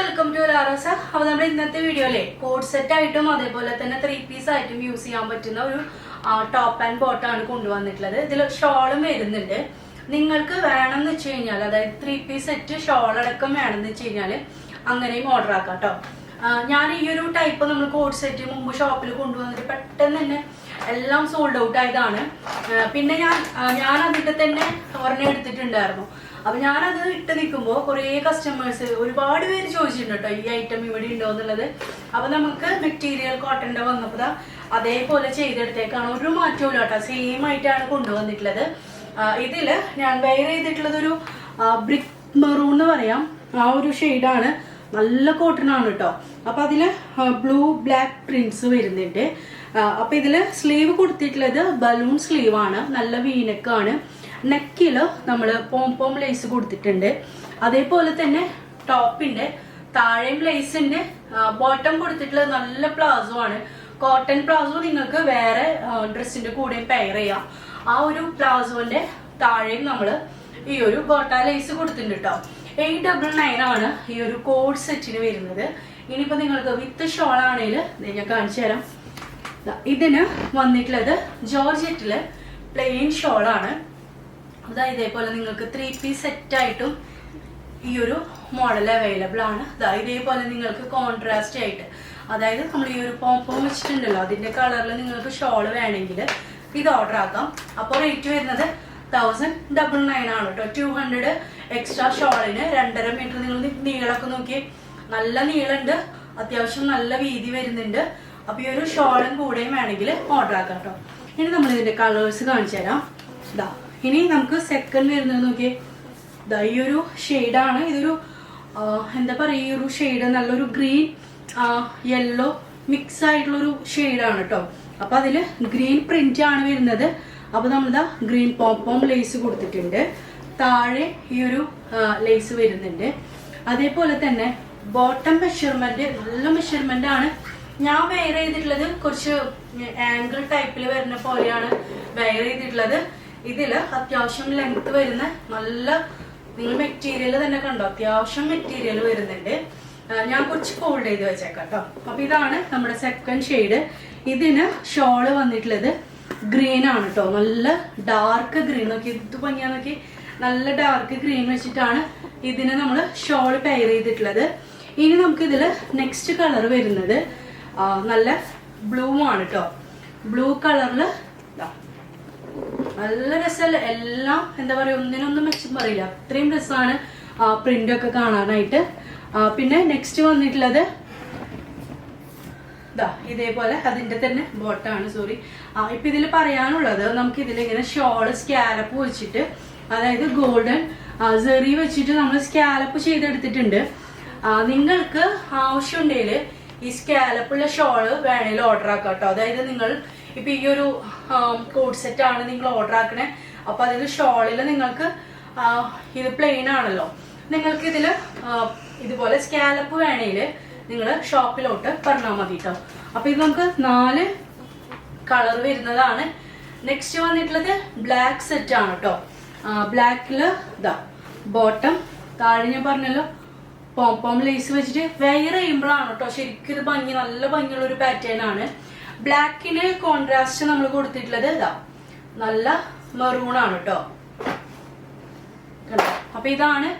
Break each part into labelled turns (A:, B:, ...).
A: Welcome to ലാറസ. അപ്പോൾ നമ്മുടെ ഇന്നത്തെ വീഡിയോയിലെ കോഡ് സെറ്റ് ആയിട്ടും അതേപോലെ തന്നെ 3 പീസ് ആയിട്ടും യൂസ് ചെയ്യാൻ പറ്റുന്ന ഒരു ടോപ്പ് ആൻഡ് ബോട്ടാണ് കൊണ്ടുവന്നിട്ടുള്ളത്. ഇതിൽ ഷോളും വരുന്നുണ്ട്. നിങ്ങൾക്ക് വേണമെന്ന് വെച്ച് കഴിഞ്ഞാൽ, അതായത് 3 പീസ് സെറ്റ് ഷോൾ അടക്കം വേണമെന്ന് വെച്ച് കഴിഞ്ഞാൽ അങ്ങനെയും ഓർഡർ ആക്കാം കേട്ടോ. ഞാൻ ഈ ഒരു ടൈപ്പ് നമ്മൾ കോഡ് സെറ്റ് മുമ്പ് ഷോപ്പിൽ കൊണ്ടുവന്നിട്ട് പെട്ടെന്ന് തന്നെ എല്ലാം സോൾഡ് ഔട്ട് ആയതാണ്. പിന്നെ ഞാൻ അതിൻ്റെ തന്നെ ഒരെണ്ണം എടുത്തിട്ടുണ്ടായിരുന്നു. അപ്പൊ ഞാനത് ഇട്ട് നിൽക്കുമ്പോൾ കുറേ കസ്റ്റമേഴ്സ് ഒരുപാട് പേര് ചോദിച്ചിട്ടുണ്ട് കേട്ടോ, ഈ ഐറ്റം ഇവിടെ ഉണ്ടോ എന്നുള്ളത്. അപ്പൊ നമുക്ക് മെറ്റീരിയൽ കോട്ടന്റെ വന്നപ്പോൾ അതേപോലെ ചെയ്തെടുത്തേക്കാണ്, ഒരു മാറ്റവും കേട്ടോ, സെയിം ആയിട്ടാണ് കൊണ്ടുവന്നിട്ടുള്ളത്. ഇതില് ഞാൻ വെയർ ചെയ്തിട്ടുള്ളത് ഒരു ബ്രിക്ക് മെറൂൺ എന്ന് പറയാം, ആ ഒരു ഷെയ്ഡാണ്. നല്ല കോട്ടൺ ആണ് കേട്ടോ. അപ്പൊ അതില് ബ്ലൂ ബ്ലാക്ക് പ്രിന്റ്സ് വരുന്നുണ്ട്. അപ്പൊ ഇതില് സ്ലീവ് കൊടുത്തിട്ടുള്ളത് ബലൂൺ സ്ലീവ് ആണ്, നല്ല വീനക്കാണ്. നെക്കില് നമ്മൾ പോം ലേസ് കൊടുത്തിട്ടുണ്ട്. അതേപോലെ തന്നെ ടോപ്പിന്റെ താഴെയും ലേസിന്റെ ബോട്ടം കൊടുത്തിട്ടുള്ളത് നല്ല പ്ലാസോ ആണ്, കോട്ടൺ പ്ലാസോ. നിങ്ങൾക്ക് വേറെ ഡ്രസ്സിന്റെ കൂടെ പെയർ ചെയ്യാം. ആ ഒരു പ്ലാസോന്റെ താഴെയും നമ്മൾ ഈ ഒരു ബോട്ട ലേസ് കൊടുത്തിട്ടുണ്ട് കേട്ടോ. 899 ആണ് ഈ ഒരു കോഡ് സെറ്റിന് വരുന്നത്. ഇനിയിപ്പോ നിങ്ങൾക്ക് വിത്ത് ഷോൾ ആണെങ്കിൽ ഞാൻ കാണിച്ചു തരാം. ഇതിന് വന്നിട്ടുള്ളത് ജോർജറ്റില് പ്ലെയിൻ ഷോൾ ആണ്. അതായത് ഇതേപോലെ നിങ്ങൾക്ക് 3 പീസ് സെറ്റ് ആയിട്ടും ഈ ഒരു മോഡൽ അവൈലബിൾ ആണ്. ഇതേപോലെ നിങ്ങൾക്ക് കോൺട്രാസ്റ്റ് ആയിട്ട്, അതായത് നമ്മൾ ഈ ഒരു പോം വെച്ചിട്ടുണ്ടല്ലോ, അതിന്റെ കളറിൽ നിങ്ങൾക്ക് ഷോൾ വേണമെങ്കിൽ ഇത് ഓർഡർ ആക്കാം. അപ്പോൾ റേറ്റ് വരുന്നത് 1099 ആണ് കേട്ടോ. 200 എക്സ്ട്രാ ഷോളിന് 2.5 മീറ്റർ. നിങ്ങൾ നീളമൊക്കെ നോക്കി, നല്ല നീളമുണ്ട്, അത്യാവശ്യം നല്ല വീതി വരുന്നുണ്ട്. അപ്പൊ ഈ ഒരു ഷോളും കൂടെയും വേണമെങ്കിൽ ഓർഡർ ആക്കാം കേട്ടോ. ഇനി നമ്മൾ ഇതിന്റെ കളേഴ്സ് കാണിച്ചു തരാം. ഇനി നമുക്ക് സെക്കൻഡ് വരുന്നത് നോക്കിയേ, ഈ ഒരു ഷെയ്ഡാണ്. ഇതൊരു എന്താ പറയുക, ഈ ഒരു ഷെയ്ഡ് നല്ലൊരു ഗ്രീൻ യെല്ലോ മിക്സ് ആയിട്ടുള്ളൊരു ഷെയ്ഡാണ് കേട്ടോ. അപ്പൊ അതില് ഗ്രീൻ പ്രിന്റ് ആണ് വരുന്നത്. അപ്പൊ നമ്മളിതാ ഗ്രീൻ പോം ലേസ് കൊടുത്തിട്ടുണ്ട്. താഴെ ഈ ഒരു ലേസ് വരുന്നുണ്ട്. അതേപോലെ തന്നെ ബോട്ടം മെഷർമെന്റ് നല്ല മെഷർമെന്റ് ആണ്. ഞാൻ വെയർ ചെയ്തിട്ടുള്ളത് കുറച്ച് ആംഗിൾ ടൈപ്പിൽ വരുന്ന പോലെയാണ് വെയർ ചെയ്തിട്ടുള്ളത്. ഇതില് അത്യാവശ്യം ലെങ്ത് വരുന്ന നല്ല, നിങ്ങൾ മെറ്റീരിയൽ തന്നെ കണ്ടോ, അത്യാവശ്യം മെറ്റീരിയൽ വരുന്നുണ്ട്. ഞാൻ കുറച്ച് ഫോൾഡ് ചെയ്ത് വെച്ചേക്കാം കേട്ടോ. അപ്പൊ ഇതാണ് നമ്മുടെ സെക്കൻഡ് ഷെയ്ഡ്. ഇതിന് ഷോള് വന്നിട്ടുള്ളത് ഗ്രീൻ ആണ് കേട്ടോ, നല്ല ഡാർക്ക് ഗ്രീൻ. നോക്കി ഇത് ഭംഗിയാ, നോക്കി നല്ല ഡാർക്ക് ഗ്രീൻ വെച്ചിട്ടാണ് ഇതിന് നമ്മൾ ഷോള് പെയർ ചെയ്തിട്ടുള്ളത്. ഇനി നമുക്ക് ഇതില് നെക്സ്റ്റ് കളർ വരുന്നത് നല്ല ബ്ലൂ ആണ് കേട്ടോ. ബ്ലൂ കളറില് നല്ല രസമല്ല, എല്ലാം എന്താ പറയാ, ഒന്നിനൊന്നും മെച്ചം പറയില്ല, അത്രയും രസമാണ് പ്രിന്റ് ഒക്കെ കാണാനായിട്ട്. പിന്നെ നെക്സ്റ്റ് വന്നിട്ടുള്ളത് ഇതേപോലെ അതിന്റെ തന്നെ ബോട്ടാണ്. സോറി, ഇപ്പൊ ഇതിൽ പറയാനുള്ളത്, നമുക്ക് ഇതിൽ ഇങ്ങനെ ഷോള് സ്കാലപ്പ് വെച്ചിട്ട്, അതായത് ഗോൾഡൻ സെറി വെച്ചിട്ട് നമ്മൾ സ്കാലപ്പ് ചെയ്തെടുത്തിട്ടുണ്ട്. നിങ്ങൾക്ക് ആവശ്യമുണ്ടെങ്കിൽ ഈ സ്കാലപ്പുള്ള ഷോള് വേണേൽ ഓർഡർ ആക്കാം കേട്ടോ. അതായത് നിങ്ങൾ ഇപ്പൊ ഈ ഒരു കോഡ് സെറ്റ് ആണ് നിങ്ങൾ ഓർഡർ ആക്കണേ. അപ്പൊ അതിൽ ഷോളിൽ നിങ്ങൾക്ക് ഇത് പ്ലെയിൻ ആണല്ലോ, നിങ്ങൾക്ക് ഇതില് ഇതുപോലെ സ്കാലപ്പ് വേണേല് നിങ്ങൾ ഷോപ്പിലോട്ട് പറഞ്ഞാൽ മതി കേട്ടോ. അപ്പൊ ഇത് നമുക്ക് 4 കളർ വരുന്നതാണ്. നെക്സ്റ്റ് വന്നിട്ടുള്ളത് ബ്ലാക്ക് സെറ്റ് ആണ് കേട്ടോ. ബ്ലാക്കില് ബോട്ടം, താഴെ ഞാൻ പറഞ്ഞല്ലോ പോം ലേസ് വെച്ചിട്ട് വെയർ ചെയ്യുമ്പോഴാണ് കേട്ടോ ശരിക്കും ഇത് ഭംഗി, നല്ല ഭംഗിയുള്ള ഒരു പാറ്റേൺ ആണ്. ബ്ലാക്കിന് കോൺട്രാസ്റ്റ് നമ്മൾ കൊടുത്തിട്ടുള്ളത് നല്ല മെറൂൺ ആണ് കേട്ടോ. അപ്പൊ ഇതാണ്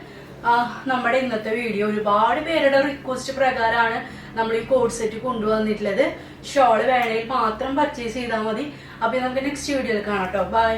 A: നമ്മുടെ ഇന്നത്തെ വീഡിയോ. ഒരുപാട് പേരുടെ റിക്വസ്റ്റ് പ്രകാരമാണ് നമ്മൾ ഈ കോഡ് സെറ്റ് കൊണ്ടുവന്നിട്ടുള്ളത്. ഷോള് വേണേൽ മാത്രം പർച്ചേസ് ചെയ്താൽ മതി. അപ്പൊ നമുക്ക് നെക്സ്റ്റ് വീഡിയോയിൽ കാണാം കേട്ടോ. ബൈ.